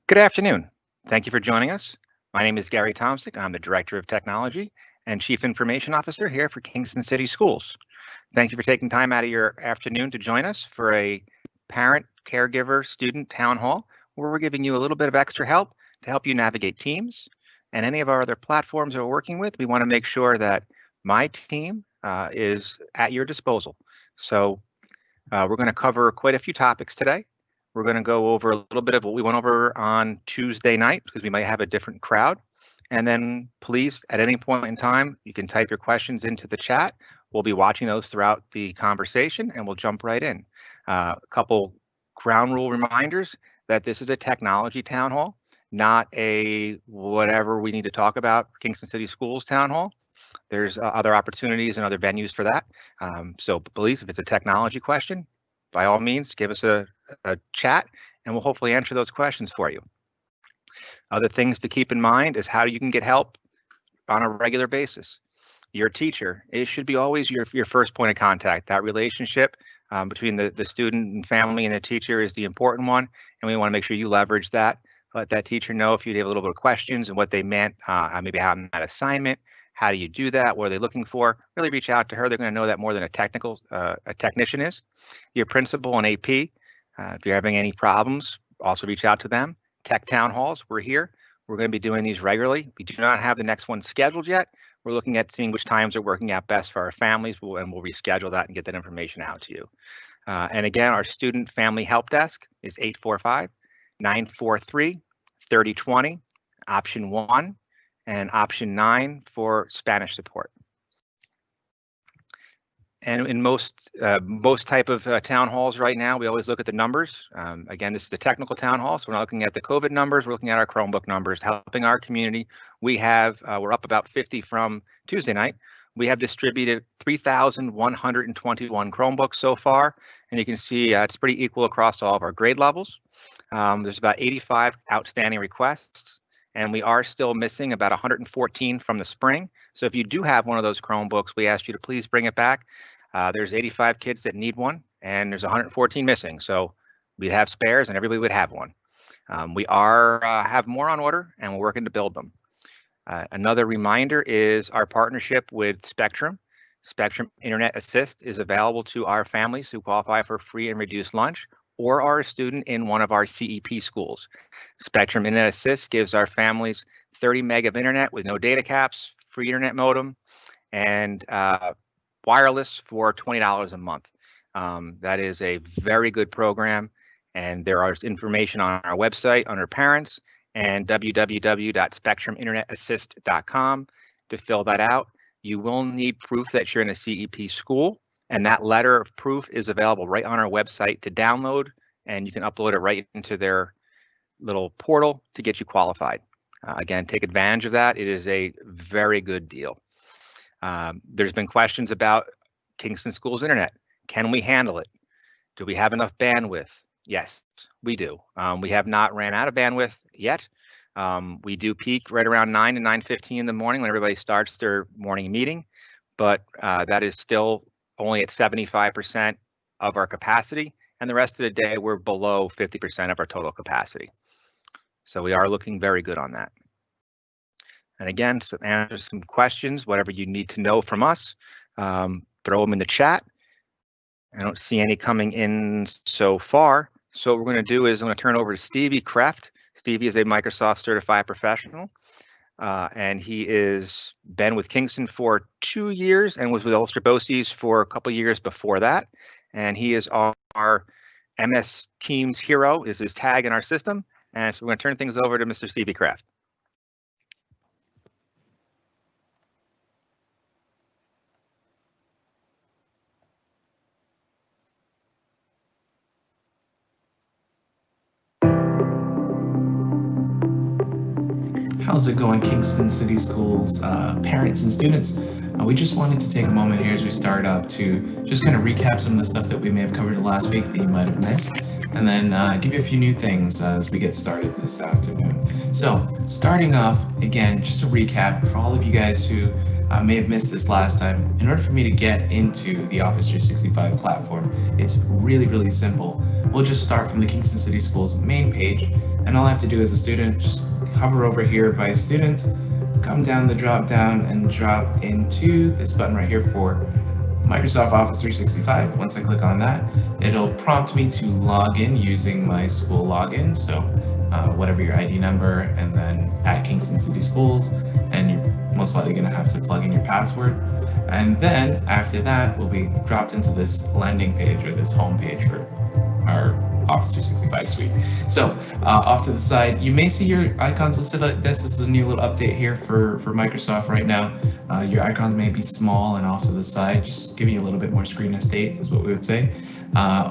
Good afternoon. Thank you for joining us. My name is Gary Tomsick. I'm the Director of Technology and Chief Information Officer here for Kingston City Schools. Thank you for taking time out of your afternoon to join us for a parent, caregiver, student town hall where we're giving you a little bit of extra help to help you navigate Teams and any of our other platforms that we're working with. We want to make sure that my team is at your disposal. So we're going to cover quite a few topics today. We're going to go over a little bit of what we went over on Tuesday night because we might have a different crowd. And then please, at any point in time, you can type your questions into the chat. We'll be watching those throughout the conversation and we'll jump right in. A couple ground rule reminders that this is a technology town hall, not a whatever we need to talk about Kingston City Schools town hall. There's other opportunities and other venues for that. So please, if it's a technology question, by all means, give us a chat and we'll hopefully answer those questions for you. Other things to keep in mind is how you can get help on a regular basis. Your teacher, it should be always your first point of contact. That relationship between the student and family and the teacher is the important one, and we want to make sure you leverage that. Let that teacher know if you have a little bit of questions and what they meant, maybe how that assignment. How do you do that? What are they looking for? Really reach out to her. They're going to know that more than a technician is. Your principal and AP, if you're having any problems, also reach out to them. Tech town halls, we're here. We're going to be doing these regularly. We do not have the next one scheduled yet. We're looking at seeing which times are working out best for our families, and we'll reschedule that and get that information out to you. And again, our student family help desk is 845-943-3020, option 1. And option 9 for Spanish support. And in most type of town halls right now, we always look at the numbers. Again, this is a technical town hall, so we're not looking at the COVID numbers. We're looking at our Chromebook numbers, helping our community. We have we're up about 50 from Tuesday night. We have distributed 3,121 Chromebooks so far, and you can see it's pretty equal across all of our grade levels. There's about 85 outstanding requests. And we are still missing about 114 from the spring. So if you do have one of those Chromebooks, we ask you to please bring it back. There's 85 kids that need one, and there's 114 missing. So we'd have spares, and everybody would have one. We have more on order, and we're working to build them. Another reminder is our partnership with Spectrum. Spectrum Internet Assist is available to our families who qualify for free and reduced lunch, or are a student in one of our CEP schools. Spectrum Internet Assist gives our families 30 meg of internet with no data caps, free internet modem, and wireless for $20 a month. That is a very good program, and there is information on our website under parents and www.spectruminternetassist.com to fill that out. You will need proof that you're in a CEP school. And that letter of proof is available right on our website to download, and you can upload it right into their little portal to get you qualified. Again, take advantage of that. It is a very good deal. There's been questions about Kingston Schools Internet. Can we handle it? Do we have enough bandwidth? Yes, we do. We have not ran out of bandwidth yet. We do peak right around 9 to 9:15 in the morning when everybody starts their morning meeting, but that is still only at 75% of our capacity, and the rest of the day we're below 50% of our total capacity. So we are looking very good on that. And again, so answer some questions, whatever you need to know from us, throw them in the chat. I don't see any coming in so far. So what we're going to do is I'm going to turn over to Stevie Kreft. Stevie is a Microsoft certified professional. And he is been with Kingston for 2 years and was with Ulster Bosies for a couple years before that. And he is our MS Teams hero, is his tag in our system. And so we're going to turn things over to Mr. Stevie Kraft. How's it going, Kingston City Schools, parents and students? We just wanted to take a moment here as we start up to just kind of recap some of the stuff that we may have covered last week that you might have missed, and then give you a few new things as we get started this afternoon. So starting off, again, just a recap for all of you guys who may have missed this last time. In order for me to get into the Office 365 platform, it's really, really simple. We'll just start from the Kingston City Schools main page, And all I have to do as a student, just hover over here, Vice Student, come down the drop down and drop into this button right here for Microsoft Office 365. Once I click on that, it'll prompt me to log in using my school login. So whatever your ID number, and then at Kingston City Schools, and you're most likely going to have to plug in your password. And then after that, we'll be dropped into this landing page or this home page for our Office 365 suite. So off to the side, you may see your icons listed like this. This is a new little update here for Microsoft right now. Your icons may be small and off to the side, just giving you a little bit more screen estate is what we would say.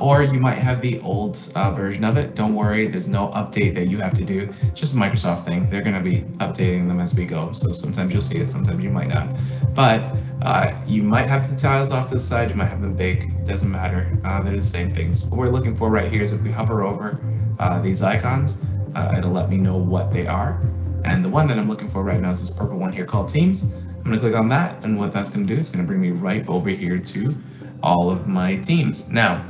Or you might have the old version of it. Don't worry, there's no update that you have to do. It's just a Microsoft thing. They're going to be updating them as we go. So sometimes you'll see it, sometimes you might not. But you might have the tiles off to the side, you might have them big, doesn't matter. They're the same things. What we're looking for right here is if we hover over these icons, it'll let me know what they are. And the one that I'm looking for right now is this purple one here called Teams. I'm going to click on that, and what that's going to do is going to bring me right over here to all of my teams. Now,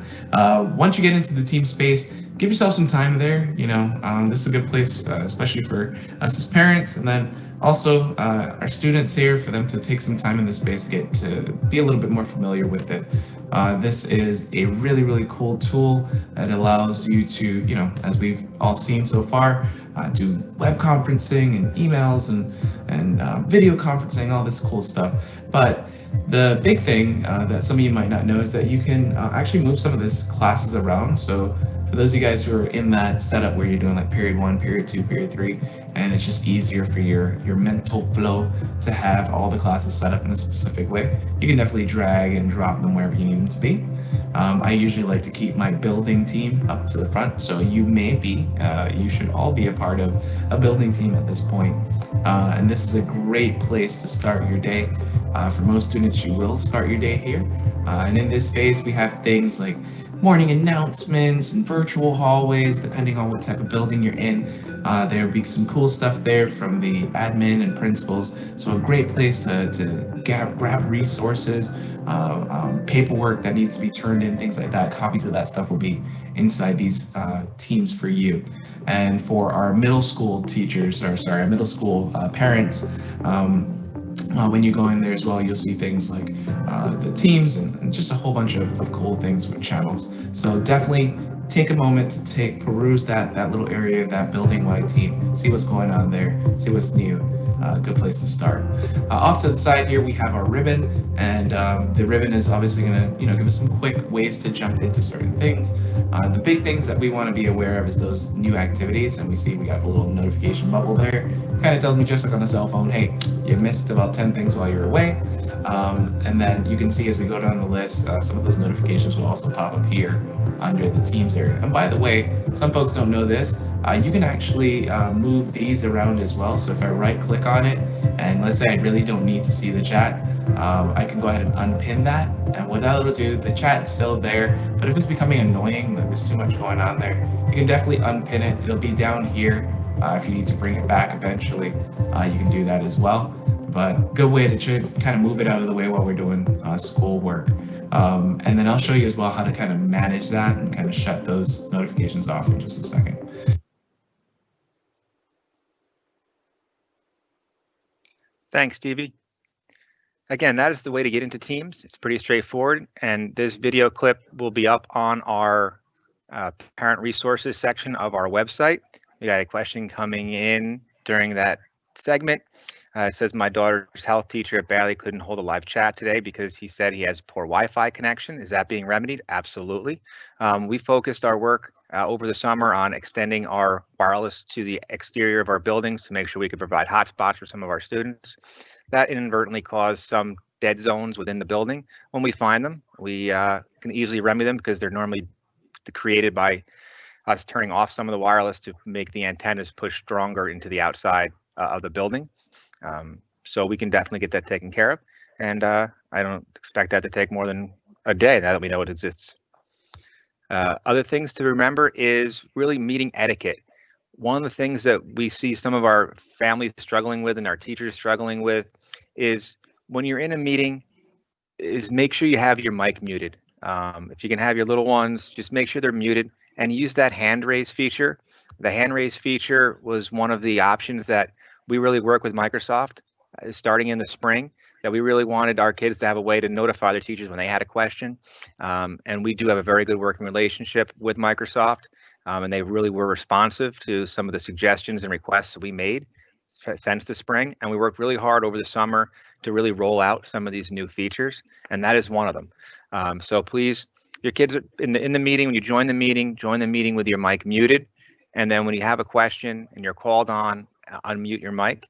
once you get into the team space, give yourself some time there. You know, this is a good place, especially for us as parents, and then also our students here, for them to take some time in this space to get to be a little bit more familiar with it. This is a really, really cool tool that allows you to, you know, as we've all seen so far, do web conferencing and emails and video conferencing, all this cool stuff. But the big thing that some of you might not know is that you can actually move some of these classes around. So for those of you guys who are in that setup where you're doing like period 1, period 2, period 3, and it's just easier for your mental flow to have all the classes set up in a specific way, you can definitely drag and drop them wherever you need them to be. I usually like to keep my building team up to the front, so you may be, you should all be a part of a building team at this point. And this is a great place to start your day. For most students, you will start your day here. And in this space, we have things like morning announcements and virtual hallways, depending on what type of building you're in. There'll be some cool stuff there from the admin and principals. So a great place to grab resources, paperwork that needs to be turned in, things like that. Copies of that stuff will be inside these teams for you. And for our middle school teachers, or sorry, our middle school parents, when you go in there as well, you'll see things like the teams and just a whole bunch of cool things with channels. So definitely take a moment to peruse that little area of that building-wide team, see what's going on there, see what's new. Good place to start. Off to the side here, we have our ribbon, and the ribbon is obviously going to, give us some quick ways to jump into certain things. The big things that we want to be aware of is those new activities, and we see we got a little notification bubble there. Kind of tells me, just like on a cell phone, hey, you missed about 10 things while you're away. And then you can see as we go down the list, some of those notifications will also pop up here under the Teams area. And by the way, some folks don't know this, you can actually move these around as well. So if I right click on it, and let's say I really don't need to see the chat, I can go ahead and unpin that. And what that'll do, the chat is still there, but if it's becoming annoying, like there's too much going on there, you can definitely unpin it. It'll be down here. If you need to bring it back eventually, you can do that as well. But good way to kind of move it out of the way while we're doing school work. And then I'll show you as well how to kind of manage that and kind of shut those notifications off in just a second. Thanks, Stevie. Again, that is the way to get into Teams. It's pretty straightforward, and this video clip will be up on our parent resources section of our website. We got a question coming in during that segment. It says, my daughter's health teacher at Bailey couldn't hold a live chat today because he said he has poor Wi-Fi connection. Is that being remedied? Absolutely. We focused our work over the summer on extending our wireless to the exterior of our buildings to make sure we could provide hotspots for some of our students. That inadvertently caused some dead zones within the building. When we find them, we can easily remedy them because they're normally created by us turning off some of the wireless to make the antennas push stronger into the outside of the building. So we can definitely get that taken care of. And I don't expect that to take more than a day now that we know it exists. Other things to remember is really meeting etiquette. One of the things that we see some of our families struggling with and our teachers struggling with is when you're in a meeting, is make sure you have your mic muted. If you can have your little ones, just make sure they're muted and use that hand raise feature. The hand raise feature was one of the options that we really work with Microsoft starting in the spring, that we really wanted our kids to have a way to notify their teachers when they had a question. And we do have a very good working relationship with Microsoft, and they really were responsive to some of the suggestions and requests that we made since the spring. And we worked really hard over the summer to really roll out some of these new features, and that is one of them. So please, your kids are in the meeting. When you join the meeting with your mic muted, and then when you have a question and you're called on, unmute your mic.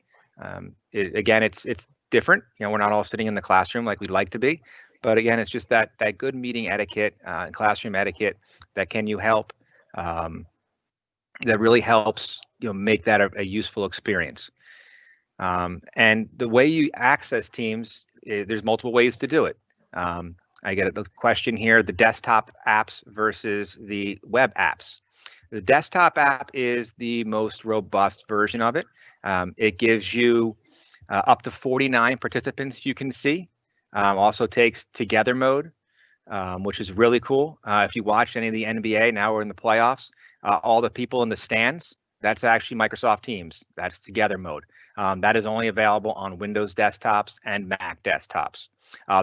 Again, it's different. You know, we're not all sitting in the classroom like we'd like to be, but again, it's just that good meeting etiquette, classroom etiquette that can you help, that really helps, you know, make that a useful experience. And the way you access Teams, there's multiple ways to do it. I get a question here, the desktop apps versus the web apps. The desktop app is the most robust version of it. It gives you up to 49 participants you can see. Also takes together mode, which is really cool. If you watch any of the NBA, now we're in the playoffs, all the people in the stands, that's actually Microsoft Teams. That's together mode. That is only available on Windows desktops and Mac desktops.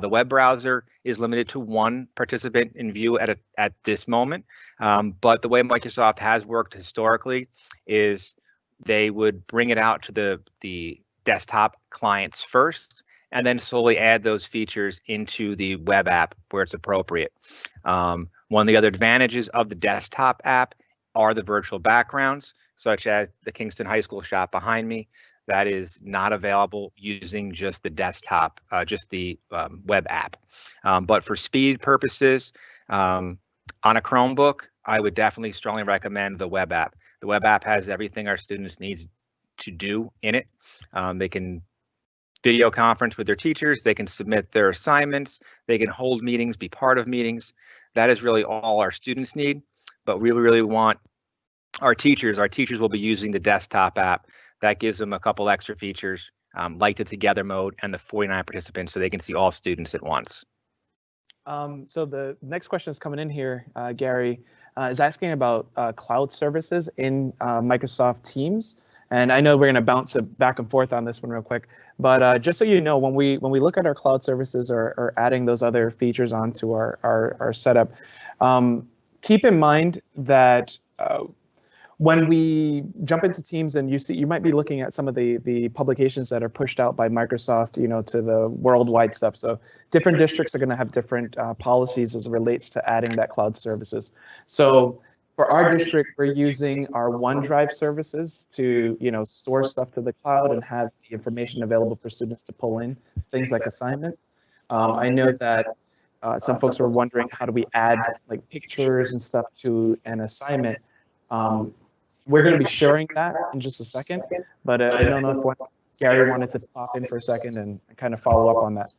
The web browser is limited to one participant in view at this moment, but the way Microsoft has worked historically is they would bring it out to the desktop clients first, and then slowly add those features into the web app where it's appropriate. One of the other advantages of the desktop app are the virtual backgrounds, such as the Kingston High School shop behind me. That is not available using just the desktop, just the web app. But for speed purposes, on a Chromebook, I would definitely strongly recommend the web app. The web app has everything our students need to do in it. They can video conference with their teachers, they can submit their assignments, they can hold meetings, be part of meetings. That is really all our students need, but we really want our teachers will be using the desktop app. That gives them a couple extra features, like the together mode and the 49 participants, so they can see all students at once. So the next question is coming in here, Gary, is asking about cloud services in Microsoft Teams. And I know we're going to bounce it back and forth on this one real quick, but just so you know, when we look at our cloud services or adding those other features onto our setup, keep in mind that when we jump into Teams and you might be looking at some of the publications that are pushed out by Microsoft, you know, to the worldwide stuff. So different districts are going to have different policies as it relates to adding that cloud services. So for our district, we're using our OneDrive services to, you know, store stuff to the cloud and have the information available for students to pull in, things like assignments. I know that some folks were wondering, how do we add like pictures and stuff to an assignment? We're going to be sharing that in just a second, but I don't know if Gary wanted to pop in for a second and kind of follow up on that.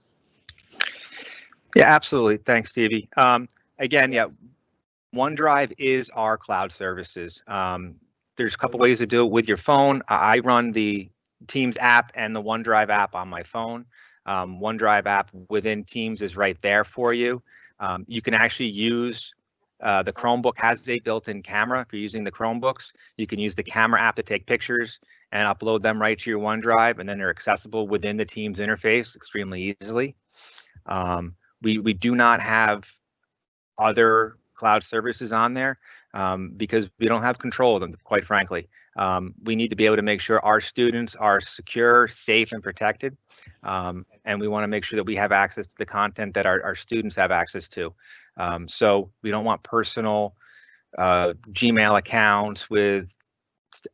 Yeah, absolutely. Thanks, Stevie. Again, yeah, OneDrive is our cloud services. There's a couple ways to do it with your phone. I run the Teams app and the OneDrive app on my phone. OneDrive app within Teams is right there for you. You can actually use the Chromebook has a built-in camera. If you're using the Chromebooks, you can use the camera app to take pictures and upload them right to your OneDrive, and then they're accessible within the Teams interface extremely easily. We do not have other cloud services on there because we don't have control of them, quite frankly. We need to be able to make sure our students are secure, safe, and protected. And we want to make sure that we have access to the content that our students have access to. So we don't want personal Gmail accounts with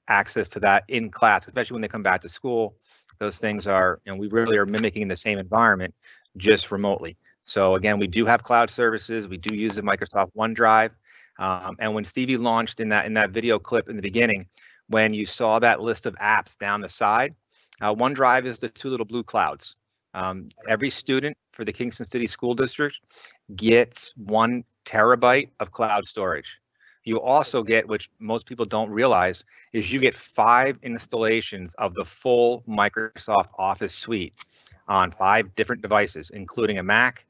access to that in class, especially when they come back to school. Those things are, we really are mimicking the same environment, just remotely. So again, we do have cloud services. We do use the Microsoft OneDrive. And when Stevie launched in that video clip in the beginning, when you saw that list of apps down the side, OneDrive is the two little blue clouds. Every student for the Kingston City School District gets 1 terabyte of cloud storage. You also get, which most people don't realize, is you get 5 installations of the full Microsoft Office suite on 5 different devices, including a Mac,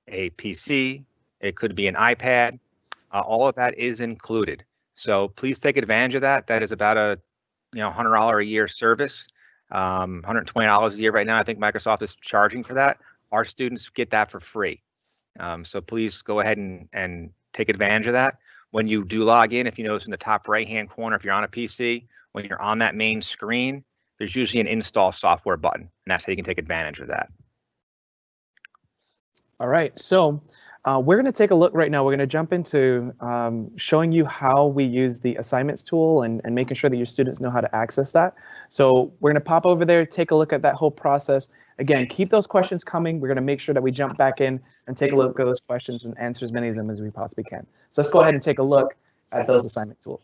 a PC, it could be an iPad. All of that is included. So please take advantage of that. That is about a $100 a year service, $120 a year right now. I think Microsoft is charging for that. Our students get that for free. So please go ahead and take advantage of that. When you do log in, if you notice in the top right-hand corner, if you're on a PC, when you're on that main screen, there's usually an install software button, and that's how you can take advantage of that. All right, so we're going to take a look right now. We're going to jump into showing you how we use the assignments tool and making sure that your students know how to access that. So we're going to pop over there, take a look at that whole process. Again, keep those questions coming. We're going to make sure that we jump back in and take a look at those questions and answer as many of them as we possibly can. So let's go ahead and take a look at those assignment tools.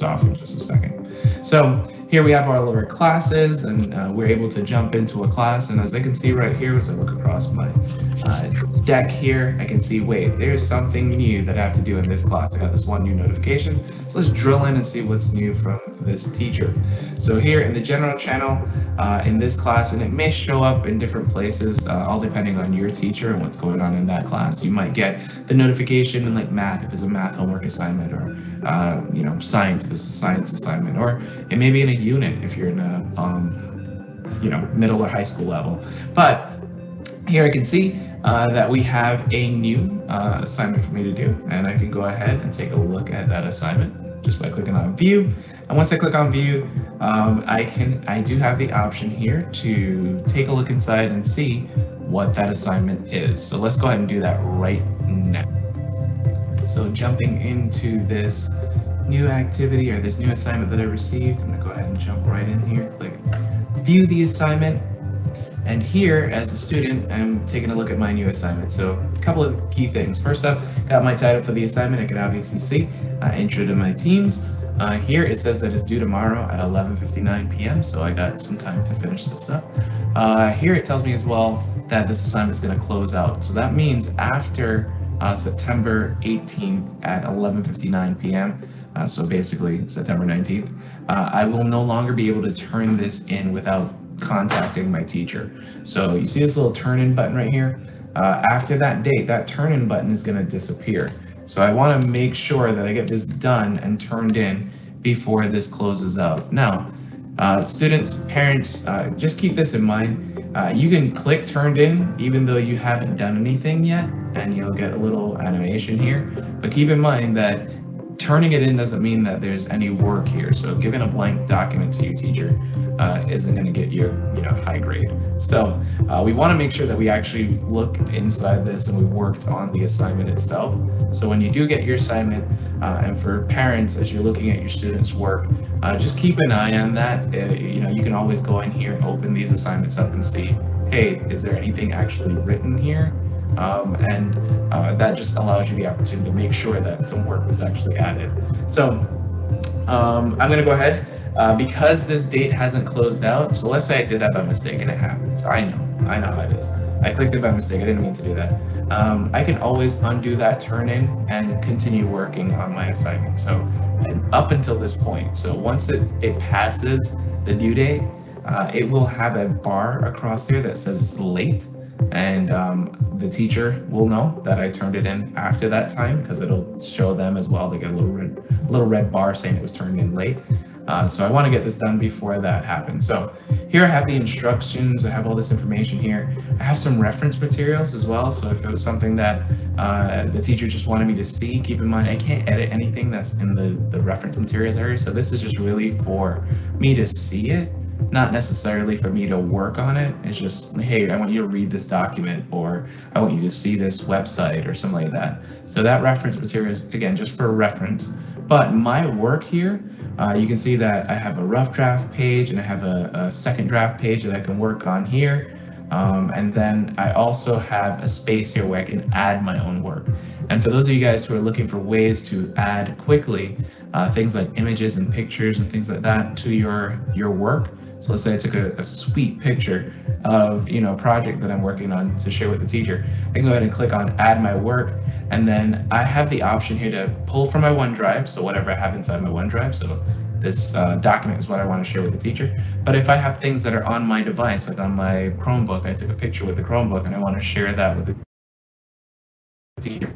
Off in just a second. So here we have all of our classes, and we're able to jump into a class. And as I can see right here, as I look across my deck here, I can see, wait, there's something new that I have to do in this class. I got this one new notification. So let's drill in and see what's new from this teacher. So here in the general channel, in this class, and it may show up in different places, all depending on your teacher and what's going on in that class. You might get the notification in like math, if it's a math homework assignment, or science, if it's a science assignment, or it may be in a unit if you're in a middle or high school level. But here I can see that we have a new assignment for me to do, and I can go ahead and take a look at that assignment just by clicking on view. And once I click on view, I do have the option here to take a look inside and see what that assignment is. So let's go ahead and do that right now. So jumping into this new activity or this new assignment that I received, I'm gonna go ahead and jump right in here, click view the assignment. And here, as a student, I'm taking a look at my new assignment. So a couple of key things. First up, got my title for the assignment. I can obviously see intro to my teams. Here it says that it's due tomorrow at 11:59 p.m. So I got some time to finish this up. Here it tells me as well that this assignment is going to close out. So that means after September 18th at 11:59 p.m. So basically September 19th, I will no longer be able to turn this in without contacting my teacher. So you see this little turn in button right here. After that date, that turn in button is going to disappear. So I want to make sure that I get this done and turned in before this closes out. Now, students, parents, just keep this in mind. You can click turned in even though you haven't done anything yet, and you'll get a little animation here. But keep in mind that turning it in doesn't mean that there's any work here. So giving a blank document to your teacher isn't going to get you high grade. So we want to make sure that we actually look inside this and we worked on the assignment itself. So when you do get your assignment, and for parents, as you're looking at your students' work, just keep an eye on that. You can always go in here and open these assignments up and see, hey, is there anything actually written here? And that just allows you the opportunity to make sure that some work was actually added. So I'm going to go ahead because this date hasn't closed out. So let's say I did that by mistake, and it happens. I know how it is. I clicked it by mistake. I didn't mean to do that. I can always undo that turn in and continue working on my assignment. So up until this point. So once it passes the due date, it will have a bar across there that says it's late. And the teacher will know that I turned it in after that time because it'll show them as well. They get a little red bar saying it was turned in late. So I want to get this done before that happens. So here I have the instructions. I have all this information here. I have some reference materials as well. So if it was something that the teacher just wanted me to see, keep in mind I can't edit anything that's in the reference materials area. So this is just really for me to see it, not necessarily for me to work on it. It's just, hey, I want you to read this document, or I want you to see this website or something like that. So that reference material is, again, just for reference. But my work here, you can see that I have a rough draft page and I have a second draft page that I can work on here. And then I also have a space here where I can add my own work. And for those of you guys who are looking for ways to add quickly things like images and pictures and things like that to your work. So let's say I took a sweet picture of a project that I'm working on to share with the teacher. I can go ahead and click on add my work, and then I have the option here to pull from my OneDrive, so whatever I have inside my OneDrive. So this document is what I want to share with the teacher. But if I have things that are on my device, like on my Chromebook, I took a picture with the Chromebook and I want to share that with the teacher,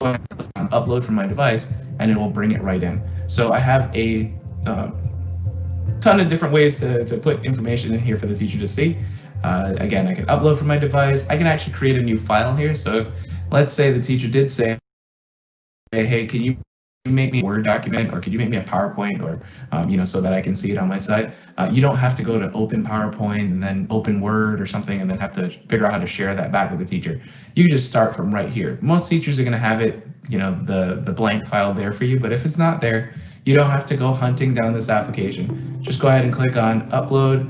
upload from my device, and it will bring it right in. So I have a ton of different ways to put information in here for the teacher to see. Again, I can upload from my device. I can actually create a new file here. So if, let's say the teacher did say, hey, can you make me a Word document, or could you make me a PowerPoint, or so that I can see it on my side. You don't have to go to open PowerPoint and then open Word or something and then have to figure out how to share that back with the teacher. You can just start from right here. Most teachers are going to have it, the blank file there for you, but if it's not there, you don't have to go hunting down this application. Just go ahead and click on upload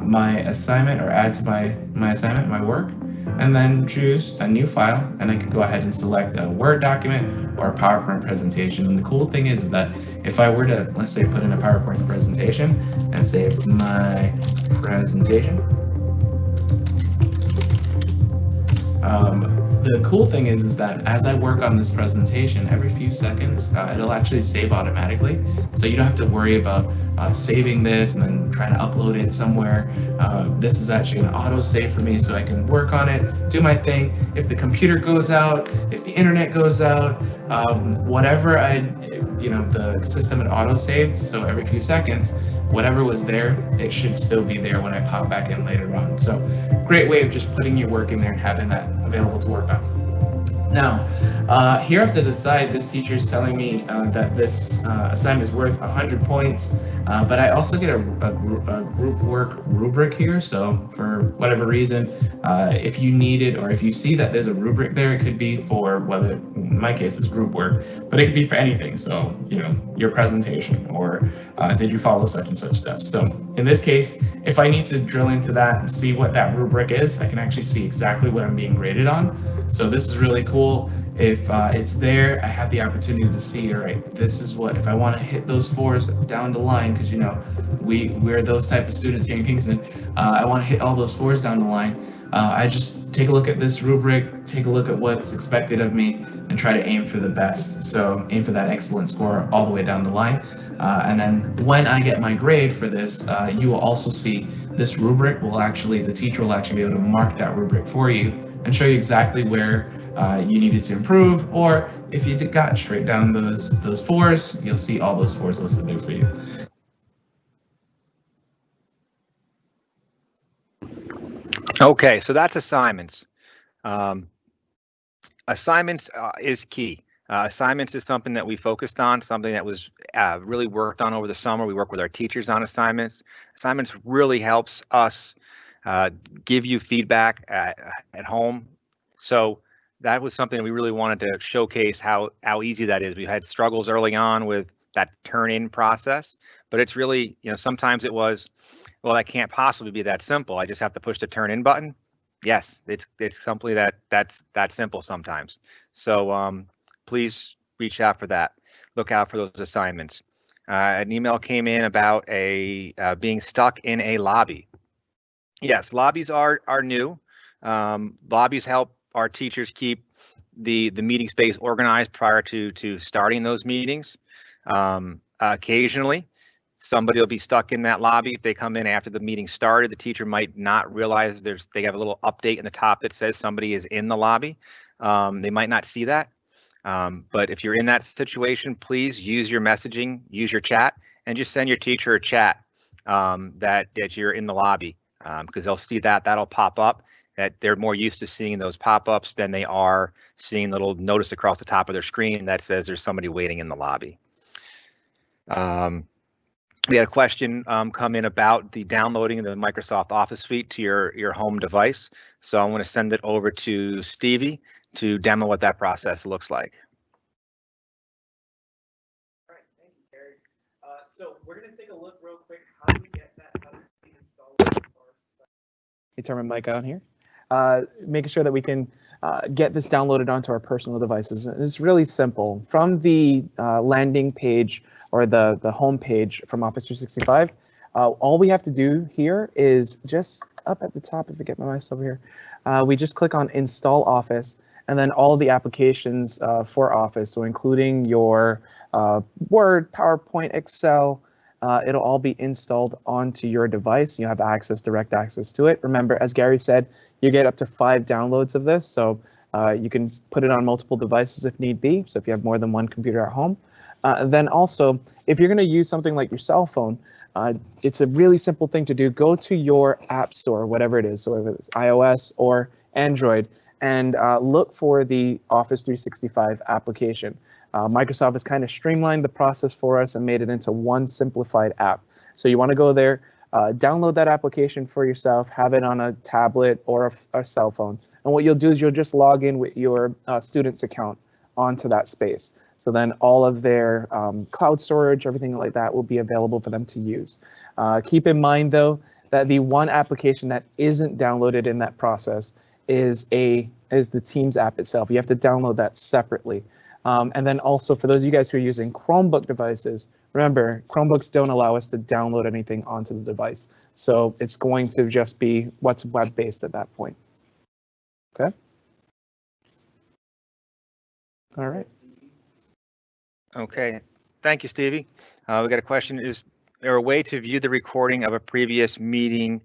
my assignment, or add to my assignment, my work, and then choose a new file, and I can go ahead and select a Word document or a PowerPoint presentation. And the cool thing is that if I were to, let's say, put in a PowerPoint presentation and say my presentation, the cool thing is that as I work on this presentation, every few seconds, it'll actually save automatically. So you don't have to worry about saving this and then trying to upload it somewhere. This is actually an auto save for me, so I can work on it, do my thing. If the computer goes out, if the internet goes out, whatever the system had auto saved, so every few seconds, whatever was there, it should still be there when I pop back in later on. So great way of just putting your work in there and having that available to work on. Now, here I have to decide, this teacher is telling me that this assignment is worth 100 points, but I also get a group work rubric here. So for whatever reason, if you need it, or if you see that there's a rubric there, it could be for, whether, in my case, it's group work, but it could be for anything. So, your presentation, or did you follow such and such steps? So in this case, if I need to drill into that and see what that rubric is, I can actually see exactly what I'm being graded on. So this is really cool. If it's there, I have the opportunity to see, all right, this is what, if I want to hit those 4s down the line, because we're those type of students here in Kingston, I want to hit all those 4s down the line. I just take a look at this rubric, take a look at what's expected of me, and try to aim for the best. So aim for that excellent score all the way down the line. And then when I get my grade for this, you will also see this rubric the teacher will actually be able to mark that rubric for you and show you exactly where you needed to improve, or if you got straight down those 4s, you'll see all those 4s listed there for you. Okay, so that's assignments. Assignments is key. Assignments is something that we focused on, something that was really worked on over the summer. We work with our teachers on assignments. Assignments really helps us give you feedback at home. So that was something we really wanted to showcase how easy that is. We had struggles early on with that turn-in process, but it's really, sometimes it was, well, that can't possibly be that simple. I just have to push the turn-in button. Yes, it's simply that's that simple sometimes. So please reach out for that. Look out for those assignments. An email came in about being stuck in a lobby. Yes, lobbies are new. Lobbies help our teachers keep the meeting space organized prior to starting those meetings. Occasionally, somebody will be stuck in that lobby. If they come in after the meeting started, the teacher might not realize they have a little update in the top that says somebody is in the lobby. They might not see that. But if you're in that situation, please use your messaging, use your chat, and just send your teacher a chat that you're in the lobby, because they'll see that'll pop up. That they're more used to seeing those pop-ups than they are seeing the little notice across the top of their screen that says there's somebody waiting in the lobby. We had a question come in about the downloading of the Microsoft Office suite to your home device. So I'm going to send it over to Stevie to demo what that process looks like. All right, thank you, Gary. So we're going to take a look real quick. How do we get that? How do we install it? You turn my mic on here. Making sure that we can get this downloaded onto our personal devices. And it's really simple. From the landing page or the home page from Office 365, all we have to do here is just up at the top, if I get my mouse over here, we just click on Install Office, and then all the applications for Office, so including your Word, PowerPoint, Excel, it'll all be installed onto your device. You have direct access to it. Remember, as Gary said, you get up to 5 downloads of this. So You can put it on multiple devices if need be, so if you have more than one computer at home. Then also, if you're going to use something like your cell phone, it's a really simple thing to do. Go to your app store, whatever it is, so whether it's iOS or Android, and look for the Office 365 application. Microsoft has kind of streamlined the process for us and made it into one simplified app. So you want to go there, download that application for yourself, have it on a tablet or a cell phone. And what you'll do is you'll just log in with your student's account onto that space. So then all of their cloud storage, everything like that will be available for them to use. Keep in mind, though, that the one application that isn't downloaded in that process is the Teams app itself. You have to download that separately. And then also for those of you guys who are using Chromebook devices, remember, Chromebooks don't allow us to download anything onto the device. So it's going to just be what's web-based at that point. Okay. All right. Okay, thank you, Stevie. We got a question. Is there a way to view the recording of a previous meeting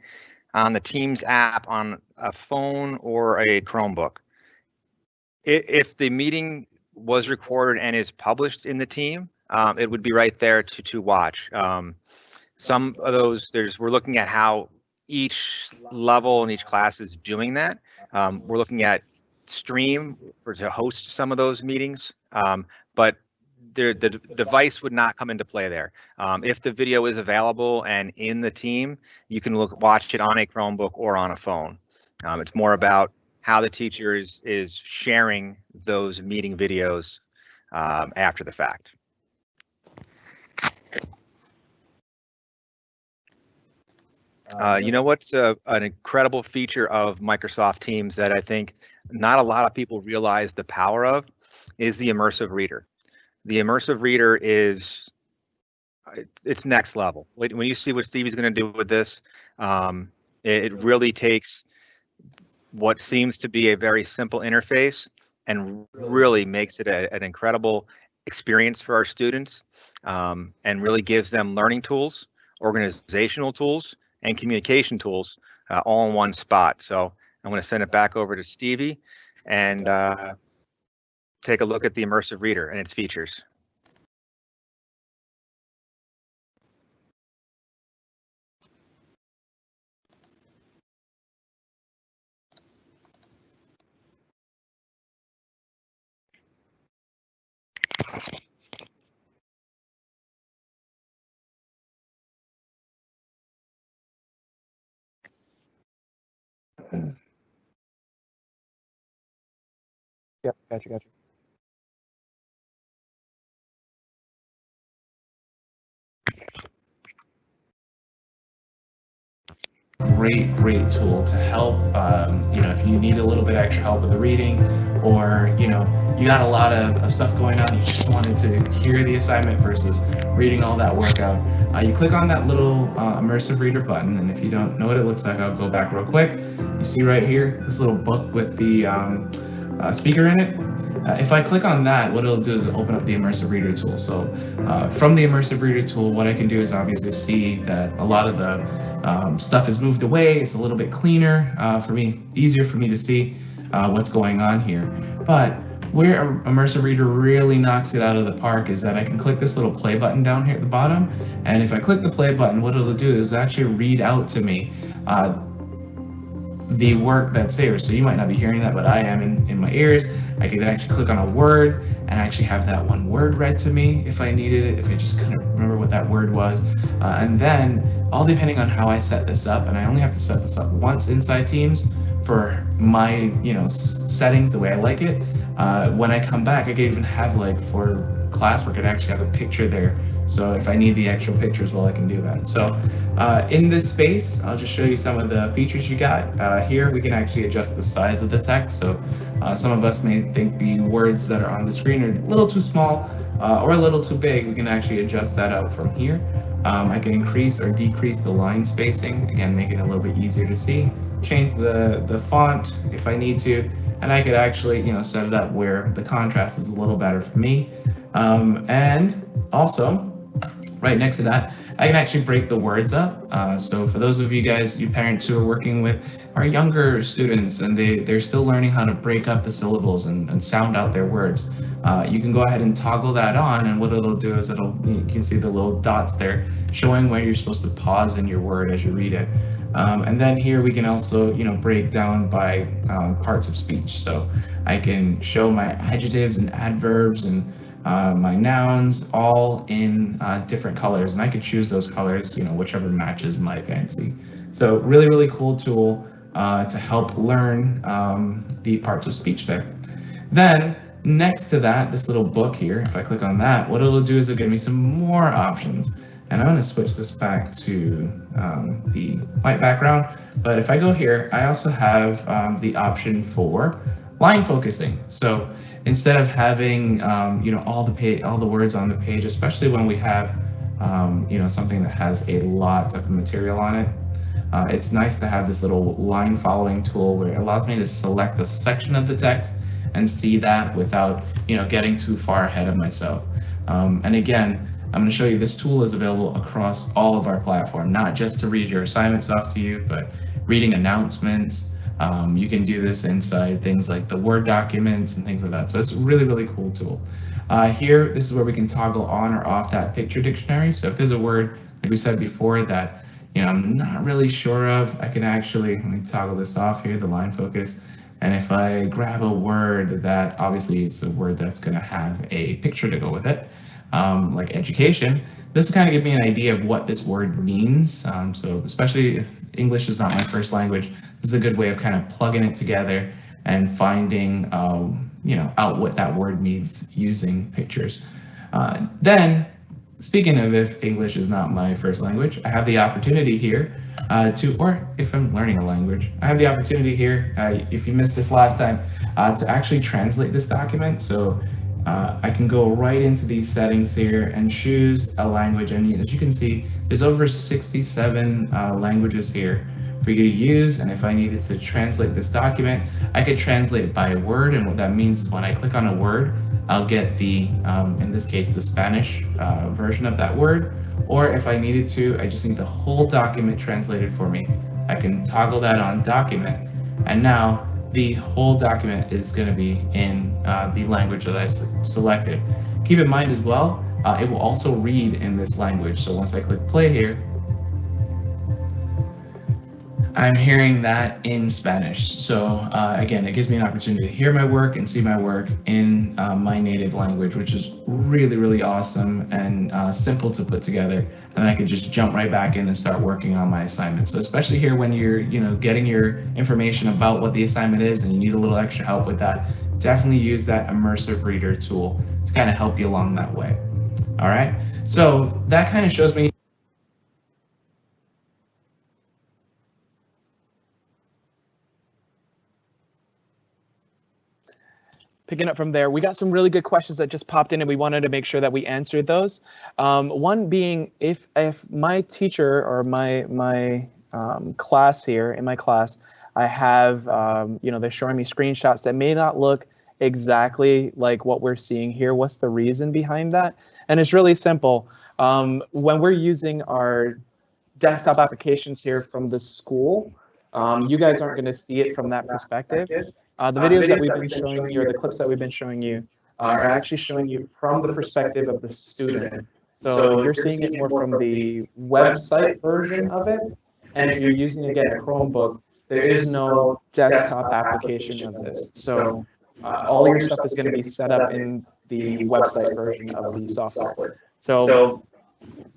on the Teams app on a phone or a Chromebook? If the meeting was recorded and is published in the team, it would be right there to watch. Some of those, we're looking at how each level and each class is doing that. We're looking at Stream or to host some of those meetings, but the device would not come into play there. If the video is available and in the team, you can watch it on a Chromebook or on a phone. It's more about how the teacher is sharing those meeting videos after the fact. You know what's an incredible feature of Microsoft Teams that I think not a lot of people realize the power of is the Immersive Reader. The Immersive Reader it's next level. When you see what Stevie's going to do with this, it really takes what seems to be a very simple interface and really makes it an incredible experience for our students, and really gives them learning tools, organizational tools, and communication tools all in one spot. So I'm going to send it back over to Stevie and take a look at the Immersive Reader and its features. Yep, gotcha. Great tool to help, if you need a little bit extra help with the reading, or you got a lot of stuff going on, you just wanted to hear the assignment versus reading all that work out. You click on that little Immersive Reader button, and if you don't know what it looks like, I'll go back real quick. You see right here this little book with the speaker in it. If I click on that, what it'll do is open up the Immersive Reader tool. So from the Immersive Reader tool, what I can do is obviously see that a lot of the stuff is moved away. It's a little bit cleaner for me, easier for me to see what's going on here. But where Immersive Reader really knocks it out of the park is that I can click this little play button down here at the bottom. And if I click the play button, what it'll do is actually read out to me the work that's there. So you might not be hearing that, but I am in my ears. I can actually click on a word and actually have that one word read to me if I needed it, if I just couldn't remember what that word was. And then, all depending on how I set this up, and I only have to set this up once inside Teams for my settings the way I like it. When I come back, I can even have, like, for classwork, I actually have a picture there. So if I need the actual pictures, well, I can do that. So in this space, I'll just show you some of the features you got. Here, we can actually adjust the size of the text. So some of us may think the words that are on the screen are a little too small or a little too big. We can actually adjust that out from here. I can increase or decrease the line spacing, again, make it a little bit easier to see. Change the font if I need to, and I could actually set it up where the contrast is a little better for me. And also, right next to that, I can actually break the words up. So for those of you guys, you parents who are working with our younger students and they're still learning how to break up the syllables and sound out their words, you can go ahead and toggle that on, and what it'll do is you can see the little dots there showing where you're supposed to pause in your word as you read it. And then here we can also, break down by parts of speech. So I can show my adjectives and adverbs and my nouns all in different colors, and I could choose those colors, whichever matches my fancy. So really, really cool tool to help learn the parts of speech there. Then next to that, this little book here, if I click on that, what it'll do is it'll give me some more options. And I'm going to switch this back to the white background. But if I go here, I also have the option for line focusing. So instead of having all the words on the page, especially when we have something that has a lot of material on it, it's nice to have this little line following tool where it allows me to select a section of the text and see that without getting too far ahead of myself. And again, I'm going to show you this tool is available across all of our platform, not just to read your assignments off to you, but reading announcements. You can do this inside things like the Word documents and things like that. So it's a really, really cool tool. Here, this is where we can toggle on or off that picture dictionary. So if there's a word, like we said before, that I'm not really sure of, I can actually, let me toggle this off here, the line focus. And if I grab a word that obviously it's a word that's going to have a picture to go with it, like education, this will kind of give me an idea of what this word means. So especially if English is not my first language, this is a good way of kind of plugging it together and finding out what that word means using pictures. Then, speaking of if English is not my first language, I have the opportunity here or if I'm learning a language, I have the opportunity here, if you missed this last time, to actually translate this document. So I can go right into these settings here and choose a language. And as you can see, there's over 67 languages here for you to use. And if I needed to translate this document, I could translate by word. And what that means is when I click on a word, I'll get the, in this case, the Spanish version of that word. Or if I needed to, I just need the whole document translated for me. I can toggle that on document. And now the whole document is going to be in the language that I selected. Keep in mind as well, it will also read in this language. So once I click play here, I'm hearing that in Spanish. So again, it gives me an opportunity to hear my work and see my work in my native language, which is really, really awesome and simple to put together. And I could just jump right back in and start working on my assignment. So especially here when you're getting your information about what the assignment is and you need a little extra help with that, definitely use that Immersive Reader tool to kind of help you along that way. All right, so that kind of shows me picking up from there, we got some really good questions that just popped in and we wanted to make sure that we answered those. One being, if my teacher or my class here, in my class, I have, they're showing me screenshots that may not look exactly like what we're seeing here. What's the reason behind that? And it's really simple. When we're using our desktop applications here from the school, you guys aren't going to see it from that perspective. The videos that we've been showing you, or the clips that we've been showing you, are actually showing you from the perspective of the student. So you're seeing it more from the website version of it. And if you're using, again, a Chromebook, there is no desktop application of this. So all your stuff is going to be set up in the website version of the software. So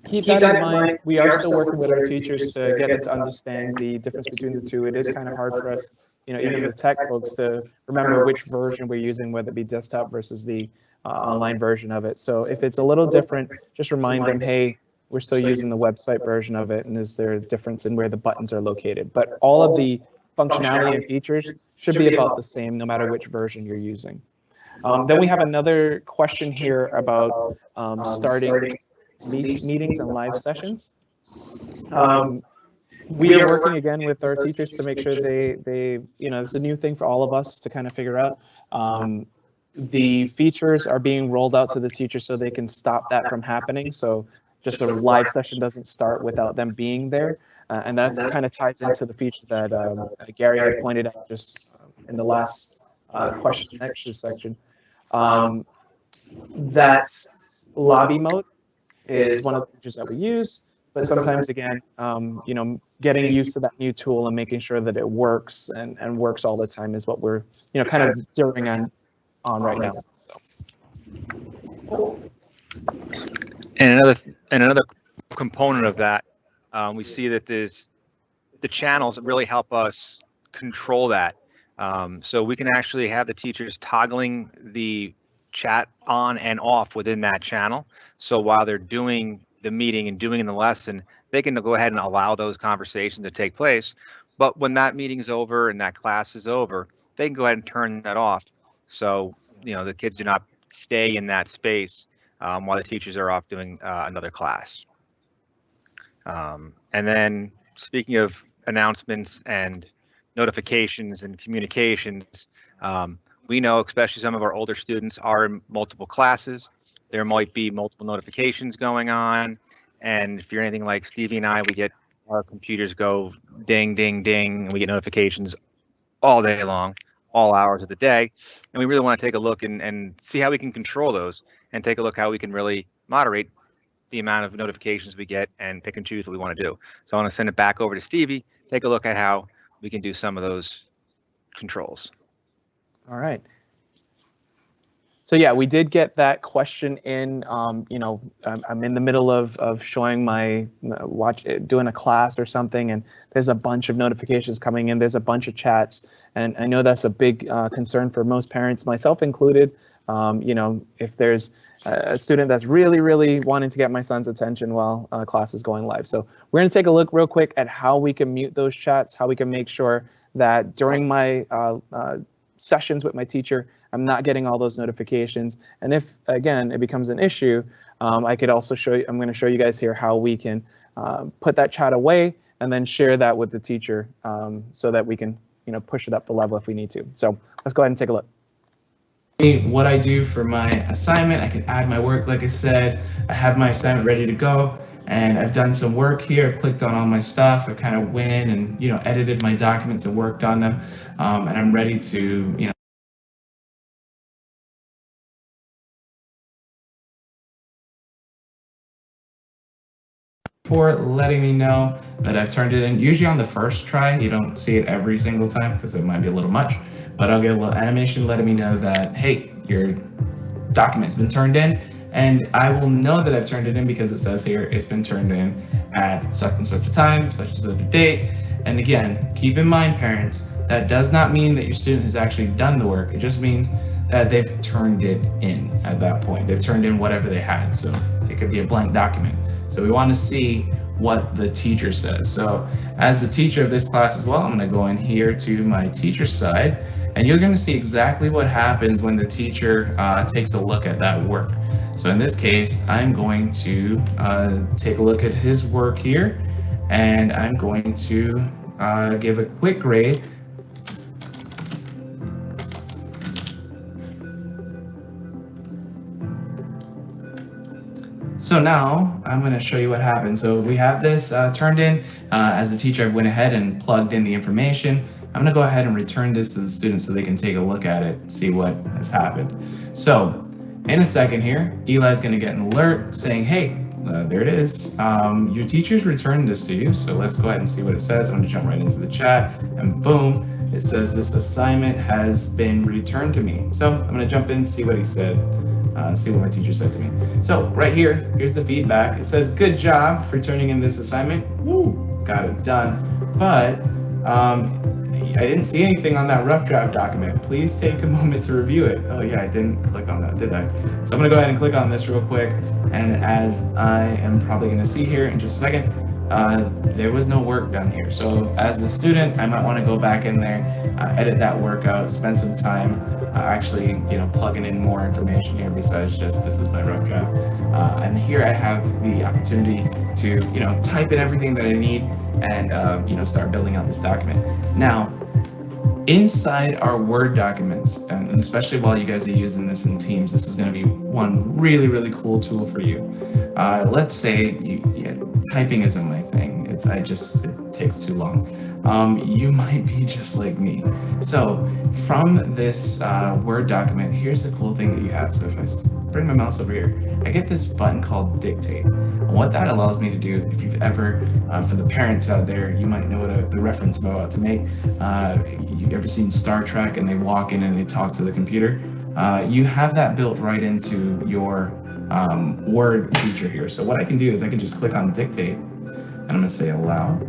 keep that in mind. We are still working with our teachers to get them to understand the difference between the two. It is kind of hard for us, even the tech folks, to remember which version we're using, whether it be desktop versus the online version of it. So if it's a little different, just remind them, hey, we're still using the website version of it, and is there a difference in where the buttons are located? But all of the functionality and features should be about the same no matter which version you're using. Then we have another question here about starting meetings and live sessions. We are working again with our teachers to make sure they it's a new thing for all of us to kind of figure out. The features are being rolled out to the teachers so they can stop that from happening. So just a live session doesn't start without them being there. and that kind of ties into the feature that Gary had pointed out just in the last question and answer section. That lobby mode is one of the features that we use, but sometimes again, getting used to that new tool and making sure that it works and works all the time is what we're kind of zeroing on right now. So. And another component of that, we see that the channels really help us control that. So we can actually have the teachers toggling the chat on and off within that channel. So while they're doing the meeting and doing the lesson, they can go ahead and allow those conversations to take place. But when that meeting is over and that class is over, they can go ahead and turn that off. So, the kids do not stay in that space while the teachers are off doing another class. And then speaking of announcements and notifications and communications, we know, especially some of our older students are in multiple classes. There might be multiple notifications going on. And if you're anything like Stevie and I, our computers go ding, ding, ding, and we get notifications all day long, all hours of the day. And we really want to take a look and see how we can control those and take a look how we can really moderate the amount of notifications we get and pick and choose what we want to do. So I want to send it back over to Stevie, take a look at how we can do some of those controls. All right. So yeah, we did get that question in. I'm in the middle of showing doing a class or something, and there's a bunch of notifications coming in. There's a bunch of chats, and I know that's a big concern for most parents, myself included. If there's a student that's really, really wanting to get my son's attention while class is going live. So we're going to take a look real quick at how we can mute those chats, how we can make sure that during my sessions with my teacher, I'm not getting all those notifications. And if, again, it becomes an issue, I could also I'm going to show you guys here how we can put that chat away and then share that with the teacher so that we can, push it up the level if we need to. So let's go ahead and take a look. What I do for my assignment, I can add my work. Like I said, I have my assignment ready to go, and I've done some work here. I've clicked on all my stuff. I've kind of went in and edited my documents and worked on them, and I'm ready to for letting me know that I've turned it in. Usually on the first try, you don't see it every single time because it might be a little much, but I'll get a little animation letting me know that, hey, your document's been turned in, and I will know that I've turned it in because it says here it's been turned in at such and such a time, such and such a date. And again, keep in mind, parents, that does not mean that your student has actually done the work. It just means that they've turned it in at that point. They've turned in whatever they had, so it could be a blank document. So we want to see what the teacher says. So as the teacher of this class as well, I'm going to go in here to my teacher side, and you're going to see exactly what happens when the teacher takes a look at that work. So in this case, I'm going to take a look at his work here, and I'm going to give a quick grade. So now I'm going to show you what happened. So we have this turned in. As the teacher, I went ahead and plugged in the information. I'm going to go ahead and return this to the students so they can take a look at it, see what has happened. So in a second here, Eli's going to get an alert saying, hey, there it is. Your teacher's returned this to you. So let's go ahead and see what it says. I'm going to jump right into the chat, and boom, it says this assignment has been returned to me. So I'm going to jump in and see what he said. See what my teacher said to me. So right here, here's the feedback. It says, good job for turning in this assignment. Woo, got it done. But I didn't see anything on that rough draft document. Please take a moment to review it. Oh yeah, I didn't click on that, did I? So I'm gonna go ahead and click on this real quick. And as I am probably gonna see here in just a second, there was no work done here. So as a student, I might wanna go back in there, edit that work out, spend some time actually, plugging in more information here besides just this is my rough draft. And here I have the opportunity to, type in everything that I need and, start building out this document. Now, inside our Word documents, and especially while you guys are using this in Teams, this is going to be one really, really cool tool for you. Let's say typing isn't my thing. it takes too long. You might be just like me. So from this Word document, here's the cool thing that you have. So if I bring my mouse over here, I get this button called Dictate. And what that allows me to do, if you've ever, for the parents out there, you might know what the reference I'm about to make. You've ever seen Star Trek and they walk in and they talk to the computer? You have that built right into your Word feature here. So what I can do is I can just click on Dictate, and I'm going to say allow.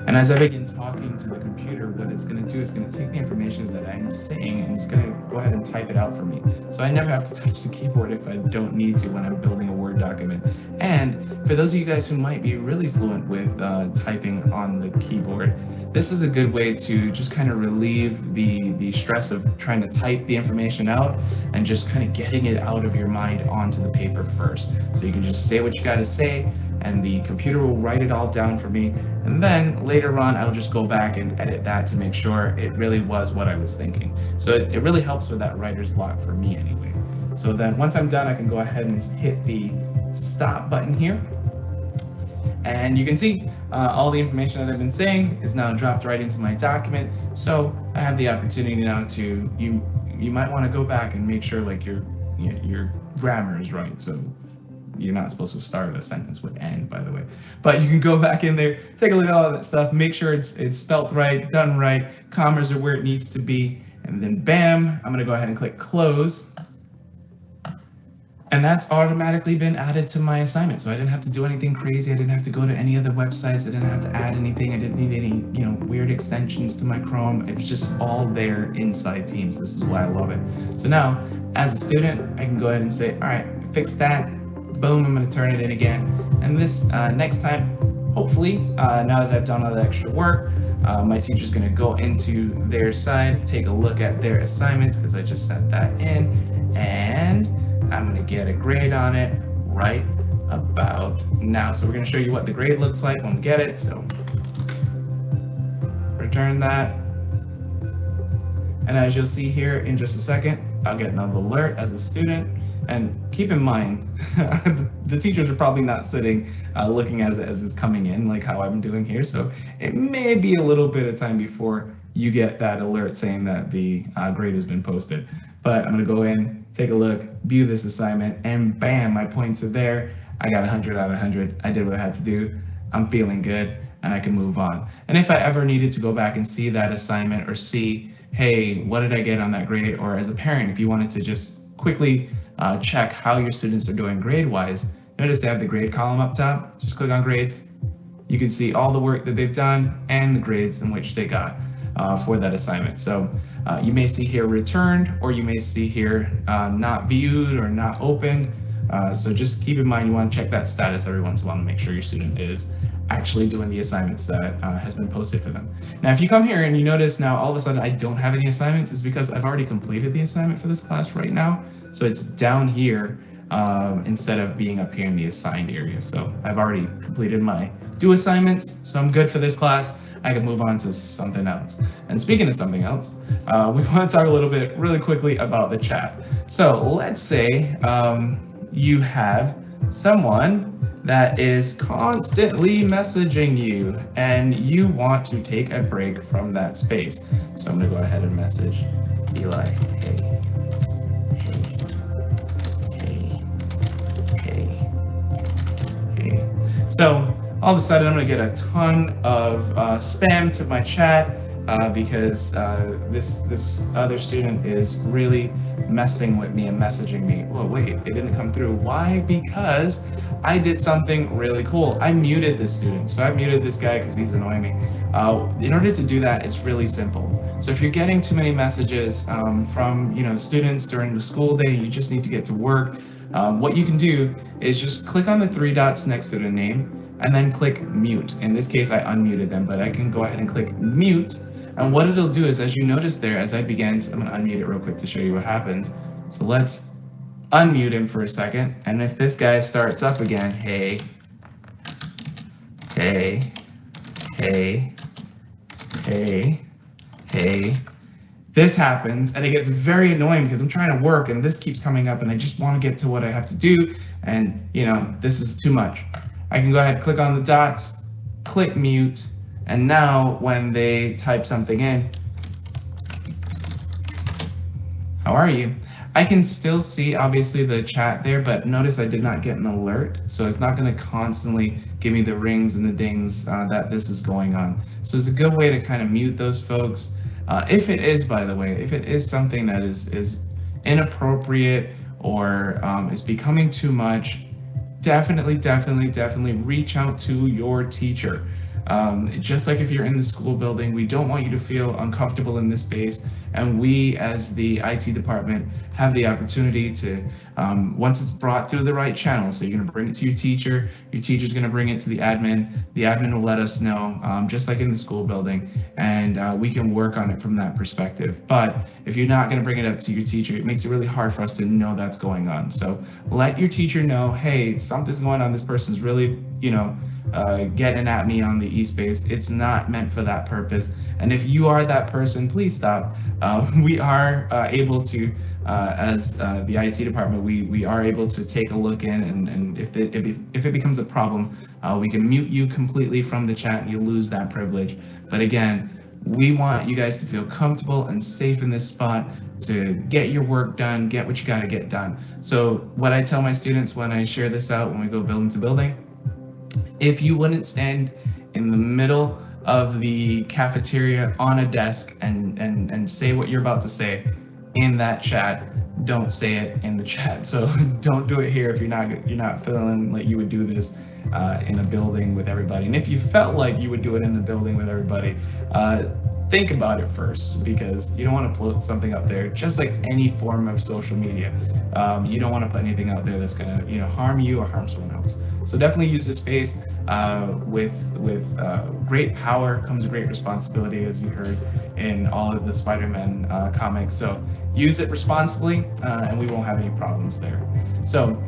And as I begin talking to the computer, what it's going to do is going to take the information that I'm saying and it's going to go ahead and type it out for me. So I never have to touch the keyboard if I don't need to when I'm building a Word document. And for those of you guys who might be really fluent with typing on the keyboard, this is a good way to just kind of relieve the stress of trying to type the information out and just kind of getting it out of your mind onto the paper first. So you can just say what you got to say, and the computer will write it all down for me. And then later on, I'll just go back and edit that to make sure it really was what I was thinking. So it really helps with that writer's block for me anyway. So then once I'm done, I can go ahead and hit the stop button here. And you can see all the information that I've been saying is now dropped right into my document. So I have the opportunity now to, you might want to go back and make sure like your grammar is right. So you're not supposed to start a sentence with "and," by the way. But you can go back in there, take a look at all that stuff, make sure it's spelt right, done right, commas are where it needs to be, and then bam, I'm gonna go ahead and click close. And that's automatically been added to my assignment. So I didn't have to do anything crazy. I didn't have to go to any other websites. I didn't have to add anything. I didn't need any, weird extensions to my Chrome. It was just all there inside Teams. This is why I love it. So now, as a student, I can go ahead and say, all right, fix that. Boom, I'm going to turn it in again. And this next time, hopefully, now that I've done all the extra work, my teacher's going to go into their side, take a look at their assignments because I just sent that in, and I'm going to get a grade on it right about now. So we're going to show you what the grade looks like when we get it. So return that. And as you'll see here in just a second, I'll get another alert as a student. And keep in mind, the teachers are probably not sitting looking as it's coming in like how I'm doing here. So it may be a little bit of time before you get that alert saying that the grade has been posted. But I'm going to go in, take a look, view this assignment, and bam, my points are there. I got 100 out of 100. I did what I had to do. I'm feeling good, and I can move on. And if I ever needed to go back and see that assignment or see, hey, what did I get on that grade? Or as a parent, if you wanted to just quickly check how your students are doing grade-wise, notice they have the grade column up top. Just click on grades. You can see all the work that they've done and the grades in which they got for that assignment. So you may see here returned, or you may see here not viewed or not opened. So just keep in mind you want to check that status every once in a while to make sure your student is actually doing the assignments that has been posted for them. Now, if you come here and you notice now all of a sudden I don't have any assignments, it's because I've already completed the assignment for this class right now. So it's down here instead of being up here in the assigned area. So I've already completed my due assignments, so I'm good for this class. I can move on to something else. And speaking of something else, we want to talk a little bit really quickly about the chat. So let's say you have someone that is constantly messaging you and you want to take a break from that space. So I'm going to go ahead and message Eli, hey. So all of a sudden I'm going to get a ton of spam to my chat because this other student is really messing with me and messaging me. Well, wait, it didn't come through. Why? Because I did something really cool. I muted this student. So I muted this guy because he's annoying me. In order to do that, it's really simple. So if you're getting too many messages from students during the school day, you just need to get to work. What you can do is just click on the 3 dots next to the name and then click mute. In this case, I unmuted them, but I can go ahead and click mute. And what it'll do is, as you notice there, as I begin, I'm going to unmute it real quick to show you what happens. So let's unmute him for a second. And if this guy starts up again, hey, this happens, and it gets very annoying because I'm trying to work and this keeps coming up and I just want to get to what I have to do. And this is too much. I can go ahead and click on the dots, click mute, and now when they type something in, how are you? I can still see obviously the chat there, but notice I did not get an alert, so it's not going to constantly give me the rings and the dings that this is going on. So it's a good way to kind of mute those folks. If it is, by the way, if it is something that is inappropriate or is becoming too much, definitely reach out to your teacher. Just like if you're in the school building, we don't want you to feel uncomfortable in this space, and we as the IT department have the opportunity to, once it's brought through the right channel, so you're going to bring it to your teacher's going to bring it to the admin will let us know, just like in the school building, and we can work on it from that perspective. But if you're not going to bring it up to your teacher, it makes it really hard for us to know that's going on. So let your teacher know, hey, something's going on, this person's really, getting at me on the eSpace. It's not meant for that purpose. And if you are that person, please stop. We are able to, as the IT department, we are able to take a look in, and if it becomes a problem, we can mute you completely from the chat and you lose that privilege. But again, we want you guys to feel comfortable and safe in this spot to get your work done, get what you got to get done. So what I tell my students when I share this out, when we go building to building, if you wouldn't stand in the middle of the cafeteria on a desk and say what you're about to say in that chat, don't say it in the chat. So don't do it here if you're not feeling like you would do this in a building with everybody. And if you felt like you would do it in the building with everybody, think about it first, because you don't want to put something up there, just like any form of social media. You don't want to put anything out there that's going to harm you or harm someone else. So definitely use this space. With great power comes great responsibility, as you heard in all of the Spider-Man comics. So use it responsibly, and we won't have any problems there. So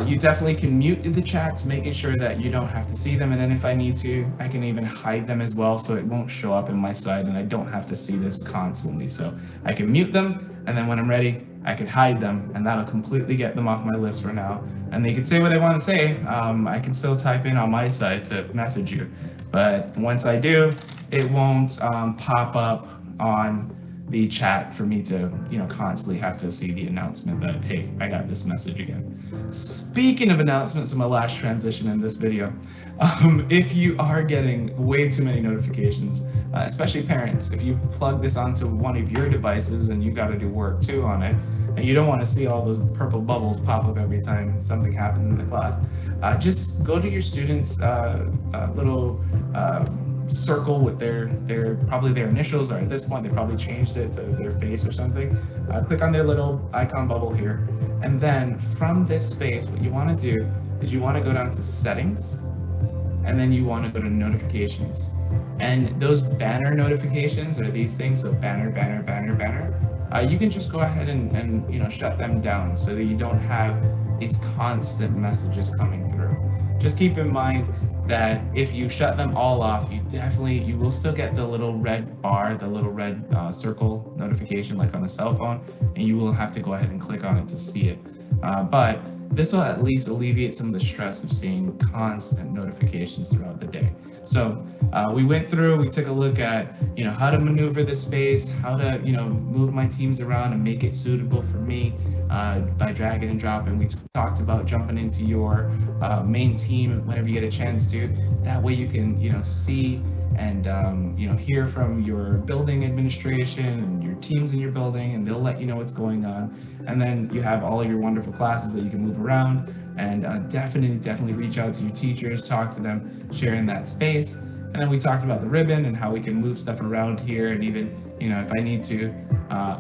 you definitely can mute the chats, making sure that you don't have to see them. And then if I need to, I can even hide them as well, so it won't show up in my side and I don't have to see this constantly. So I can mute them, and then when I'm ready, I can hide them, and that'll completely get them off my list for now. And they can say what they want to say. I can still type in on my side to message you. But once I do, it won't pop up on the chat for me to constantly have to see the announcement that, hey, I got this message again. Speaking of announcements, my last transition in this video, if you are getting way too many notifications, especially parents, if you plug this onto one of your devices and you got to do work too on it, and you don't want to see all those purple bubbles pop up every time something happens in the class, just go to your students' little circle with their probably their initials, or at this point they probably changed it to their face or something. Click on their little icon bubble here, and then from this space, what you want to do is you want to go down to settings, and then you want to go to notifications. And those banner notifications are these things, so banner, you can just go ahead and shut them down so that you don't have these constant messages coming through. Just keep in mind that if you shut them all off, you will still get the little red bar, the little red circle notification like on a cell phone, and you will have to go ahead and click on it to see it. But this will at least alleviate some of the stress of seeing constant notifications throughout the day. So we went through, we took a look at how to maneuver this space, how to move my teams around and make it suitable for me by dragging and dropping. We talked about jumping into your main team whenever you get a chance to. That way you can see and hear from your building administration and your teams in your building, and they'll let you know what's going on. And then you have all of your wonderful classes that you can move around, and definitely reach out to your teachers, talk to them, share in that space. And then we talked about the ribbon and how we can move stuff around here, and even if I need to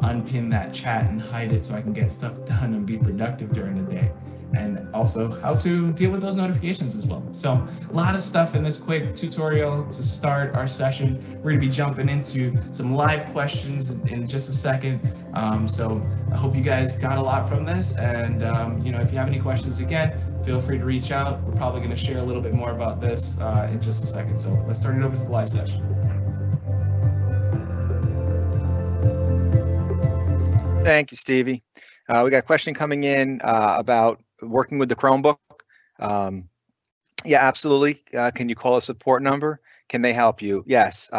unpin that chat and hide it so I can get stuff done and be productive during the day. And also how to deal with those notifications as well. So a lot of stuff in this quick tutorial to start our session. We're gonna be jumping into some live questions in just a second. So I hope you guys got a lot from this. And if you have any questions, again, feel free to reach out. We're probably gonna share a little bit more about this in just a second. So let's turn it over to the live session. Thank you, Stevie. We got a question coming in about working with the Chromebook. Yeah, absolutely. Can you call a support number? Can they help you? Yes.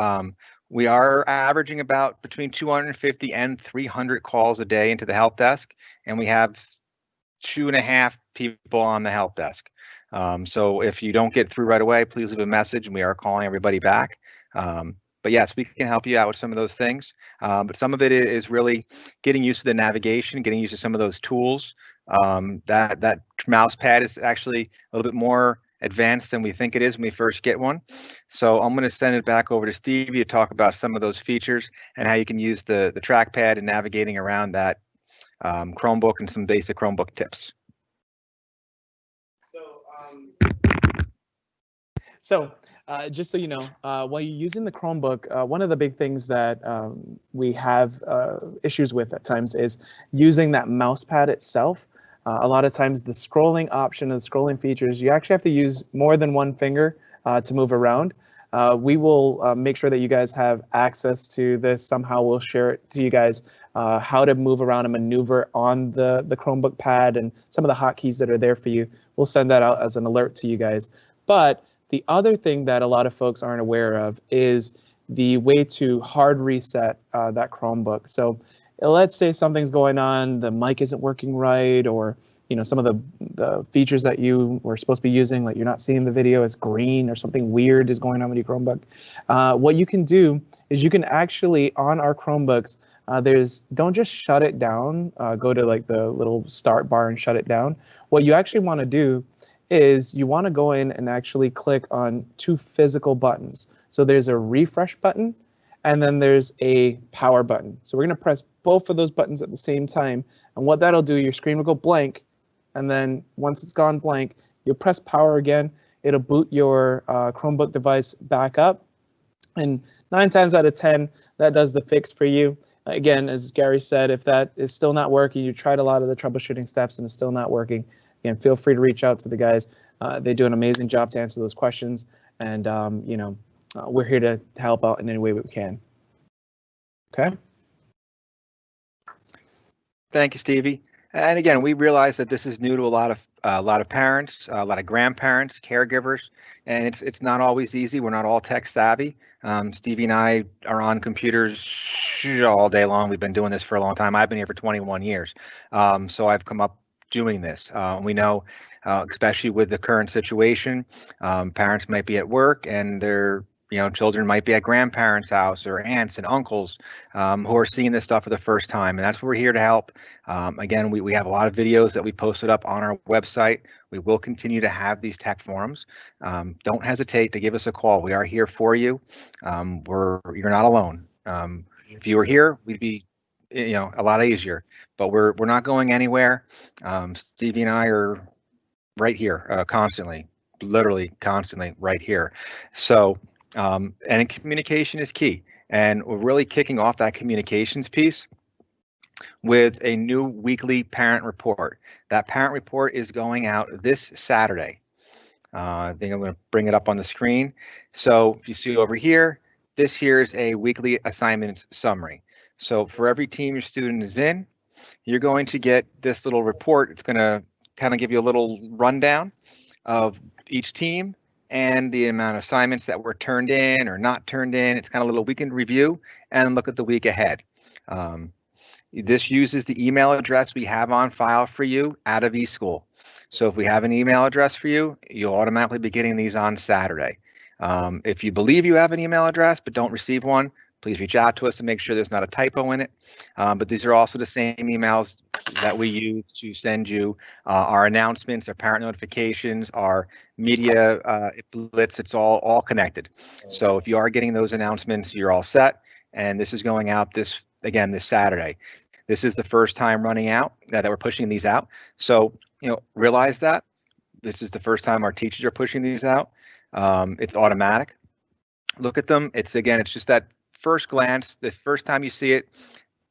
We are averaging about between 250 and 300 calls a day into the help desk, and we have 2.5 people on the help desk. So if you don't get through right away, please leave a message, and we are calling everybody back. But yes, we can help you out with some of those things. But some of it is really getting used to the navigation, getting used to some of those tools. That mouse pad is actually a little bit more advanced than we think it is when we first get one. So I'm going to send it back over to Stevie to talk about some of those features and how you can use the trackpad and navigating around that Chromebook and some basic Chromebook tips. So just so you know, while you're using the Chromebook, one of the big things that we have issues with at times is using that mouse pad itself. A lot of times the scrolling option and the scrolling features, you actually have to use more than one finger to move around. We will make sure that you guys have access to this. Somehow we'll share it to you guys how to move around and maneuver on the Chromebook pad and some of the hotkeys that are there for you. We'll send that out as an alert to you guys. But the other thing that a lot of folks aren't aware of is the way to hard reset that Chromebook. So let's say something's going on, the mic isn't working right, or some of the features that you were supposed to be using, like you're not seeing the video as green or something weird is going on with your Chromebook. What you can do is you can actually, on our Chromebooks, don't just shut it down, go to like the little start bar and shut it down. What you actually want to do is you want to go in and actually click on two physical buttons. So there's a refresh button and then there's a power button. So we're going to press both of those buttons at the same time. And what that'll do, your screen will go blank. And then once it's gone blank, you'll press power again. It'll boot your Chromebook device back up. And 9 times out of 10, that does the fix for you. Again, as Gary said, if that is still not working, you tried a lot of the troubleshooting steps and it's still not working, again, feel free to reach out to the guys. They do an amazing job to answer those questions. And, we're here to help out in any way we can. Okay. Thank you, Stevie. And again, we realize that this is new to a lot of parents, a lot of grandparents, caregivers, and it's not always easy. We're not all tech savvy. Stevie and I are on computers all day long. We've been doing this for a long time. I've been here for 21 years, so I've come up doing this. We know, especially with the current situation, parents might be at work and their children might be at grandparents' house or aunts and uncles who are seeing this stuff for the first time, and that's what we're here to help. Again, we have a lot of videos that we posted up on our website. We will continue to have these tech forums. Don't hesitate to give us a call. We are here for you. You're not alone. If you were here, we'd be a lot easier, but we're not going anywhere. Stevie and I are right here constantly, literally constantly right here. So and communication is key, and we're really kicking off that communications piece with a new weekly parent report. That parent report is going out this Saturday. I think I'm going to bring it up on the screen. So if you see over here, this here is a weekly assignments summary. So for every team your student is in, you're going to get this little report. It's going to kind of give you a little rundown of each team and the amount of assignments that were turned in or not turned in. It's kind of a little weekend review and look at the week ahead. This uses the email address we have on file for you out of eSchool. So if we have an email address for you, you'll automatically be getting these on Saturday. If you believe you have an email address but don't receive one, please reach out to us to make sure there's not a typo in it. But these are also the same emails that we use to send you our announcements, our parent notifications, our media blitz. It's all connected. So if you are getting those announcements, you're all set. And this is going out this Saturday. This is the first time running out that we're pushing these out. So realize that this is the first time our teachers are pushing these out. It's automatic. Look at them. It's just that first glance, the first time you see it,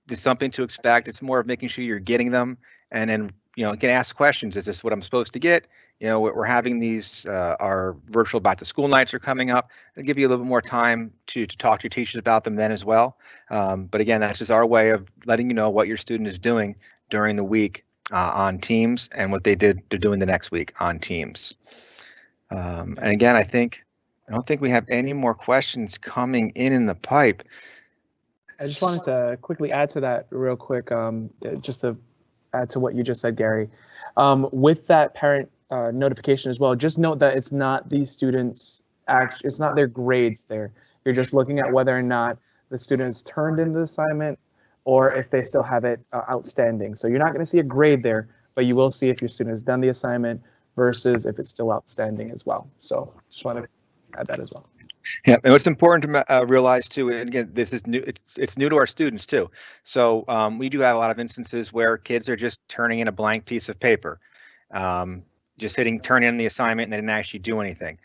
there's something to expect. It's more of making sure you're getting them, and then you can ask questions. Is this what I'm supposed to get? We're having these our virtual back to school nights are coming up. It'll give you a little bit more time to talk to your teachers about them then as well. But again, that's just our way of letting you know what your student is doing during the week on Teams and what they're doing the next week on Teams. And again, I don't think we have any more questions coming in the pipe. I just wanted to quickly add to that real quick, just to add to what you just said, Gary. With that parent notification as well, just note that it's not these students' it's not their grades there. You're just looking at whether or not the students turned in the assignment or if they still have it outstanding. So you're not going to see a grade there, but you will see if your student has done the assignment versus if it's still outstanding as well. So just want to add that as well. Yeah, and what's important to realize too, and again, this is new. It's new to our students too. So we do have a lot of instances where kids are just turning in a blank piece of paper, just hitting turn in the assignment, and they didn't actually do anything.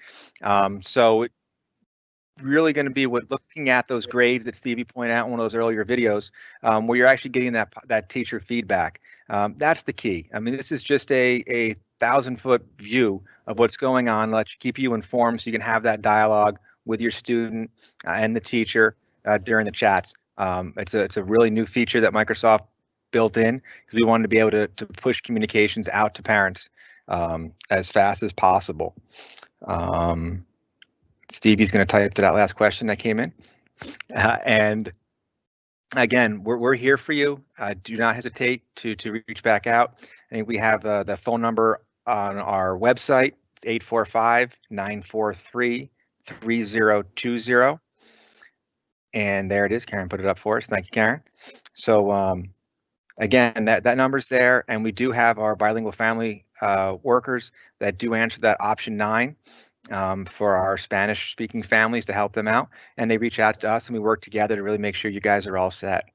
So it's really going to be with looking at those grades that Stevie pointed out in one of those earlier videos, where you're actually getting that teacher feedback. That's the key. I mean, this is just a 1,000-foot view of what's going on. Let you keep you informed so you can have that dialogue with your student and the teacher during the chats. It's a really new feature that Microsoft built in because we wanted to be able to push communications out to parents as fast as possible. Stevie's going to type to that last question that came in. And again, we're here for you. Do not hesitate to reach back out. I think we have the phone number on our website. It's 845-943-3020. And there it is. Karen put it up for us. Thank you, Karen. So again, that number's there. And we do have our bilingual family workers that do answer that option 9 for our Spanish speaking families to help them out. And they reach out to us and we work together to really make sure you guys are all set.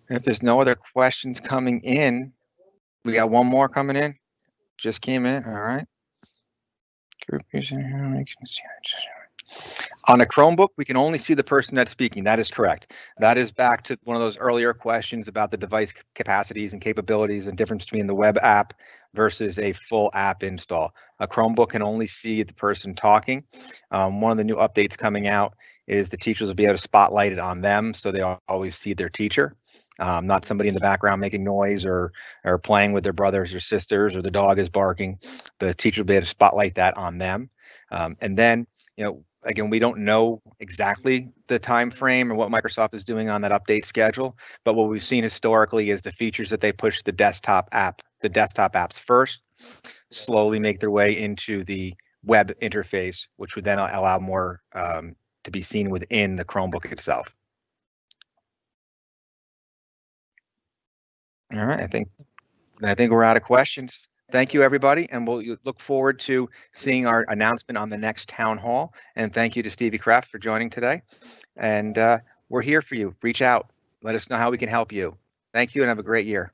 And if there's no other questions coming in, we got one more coming in. Just came in. All right. Group using here. I can see it. On a Chromebook, we can only see the person that's speaking. That is correct. That is back to one of those earlier questions about the device capacities and capabilities and difference between the web app versus a full app install. A Chromebook can only see the person talking. One of the new updates coming out is the teachers will be able to spotlight it on them so they always see their teacher. Not somebody in the background making noise or playing with their brothers or sisters or the dog is barking. The teacher will be able to spotlight that on them. And then, again, we don't know exactly the time frame or what Microsoft is doing on that update schedule, but what we've seen historically is the features that they push the desktop apps first, slowly make their way into the web interface, which would then allow more to be seen within the Chromebook itself. All right, I think we're out of questions. Thank you, everybody, and we'll look forward to seeing our announcement on the next town hall. And thank you to Stevie Kraft for joining today. And we're here for you. Reach out. Let us know how we can help you. Thank you and have a great year.